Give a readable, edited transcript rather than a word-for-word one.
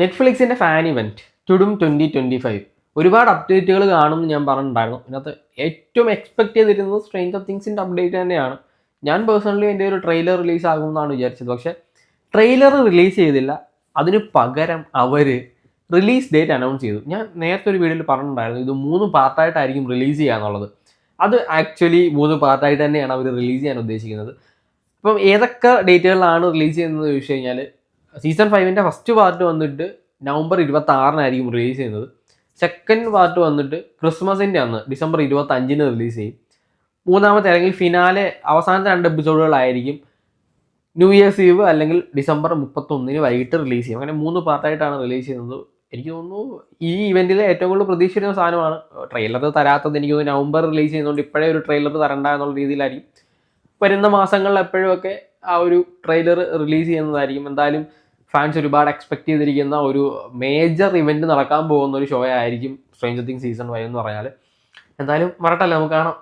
നെറ്റ്ഫ്ലിക്സിൻ്റെ fan event ടുഡും 2025 ഒരുപാട് അപ്ഡേറ്റുകൾ കാണുമെന്ന് ഞാൻ പറഞ്ഞിട്ടുണ്ടായിരുന്നു. ഇതിനകത്ത് ഏറ്റവും എക്സ്പെക്ട് ചെയ്തിരുന്നത് സ്ട്രേഞ്ചർ തിങ്സിൻ്റെ അപ്ഡേറ്റ് തന്നെയാണ്. ഞാൻ പേഴ്സണലി എൻ്റെ ഒരു ട്രെയിലർ റിലീസ് ആകുമെന്നാണ് വിചാരിച്ചത്. പക്ഷേ ട്രെയിലർ റിലീസ് ചെയ്തില്ല. അതിന് പകരം അവർ റിലീസ് ഡേറ്റ് അനൗൺസ് ചെയ്തു. ഞാൻ നേരത്തെ ഒരു വീഡിയോയിൽ പറഞ്ഞിട്ടുണ്ടായിരുന്നു ഇത് 3 പാർട്ടായിട്ടായിരിക്കും റിലീസ് ചെയ്യുക എന്നുള്ളത്. അത് ആക്ച്വലി 3 പാർട്ടായിട്ട് തന്നെയാണ് അവർ റിലീസ് ചെയ്യാൻ ഉദ്ദേശിക്കുന്നത്. അപ്പം ഏതൊക്കെ ഡേറ്റുകളിലാണ് റിലീസ് ചെയ്യുന്നത് ചോദിച്ചു കഴിഞ്ഞാൽ സീസൺ 5ൻ്റെ ഫസ്റ്റ് പാർട്ട് വന്നിട്ട് നവംബർ 26-നായിരിക്കും റിലീസ് ചെയ്യുന്നത്. സെക്കൻഡ് പാർട്ട് വന്നിട്ട് ക്രിസ്മസിൻ്റെ അന്ന് ഡിസംബർ 25-ന് റിലീസ് ചെയ്യും. മൂന്നാമത്തെ അല്ലെങ്കിൽ ഫിനാലെ അവസാനത്തെ 2 എപ്പിസോഡുകളായിരിക്കും ന്യൂ ഇയേഴ്സ് ഈവ് അല്ലെങ്കിൽ ഡിസംബർ 31-ന് വൈകിട്ട് റിലീസ് ചെയ്യും. അങ്ങനെ 3 പാർട്ടായിട്ടാണ് റിലീസ് ചെയ്യുന്നത്. എനിക്ക് തോന്നുന്നു ഈ ഇവൻറ്റിൽ ഏറ്റവും കൂടുതൽ പ്രതീക്ഷിക്കുന്ന സാധനമാണ്. ട്രെയിലർ തരാത്തത് എനിക്ക് തോന്നുന്നു നവംബർ റിലീസ് ചെയ്യുന്നതുകൊണ്ട് ഇപ്പോഴേ ഒരു ട്രെയിലർ തരണ്ട എന്നുള്ള രീതിയിലായിരിക്കും വരുന്ന മാസങ്ങളിൽ എപ്പോഴുമൊക്കെ ആ ഒരു ട്രെയിലർ റിലീസ് ചെയ്യുന്നതായിരിക്കും. എന്തായാലും ഫാൻസ് ഒരുപാട് എക്സ്പെക്ട് ചെയ്തിരിക്കുന്ന ഒരു മേജർ ഇവൻറ്റ് നടക്കാൻ പോകുന്ന ഒരു ഷോ ആയിരിക്കും സ്ട്രേഞ്ചർ തിങ്സ് സീസൺ 5 എന്ന് പറഞ്ഞാൽ. എന്തായാലും വരട്ടല്ലേ, നമുക്ക് കാണാം.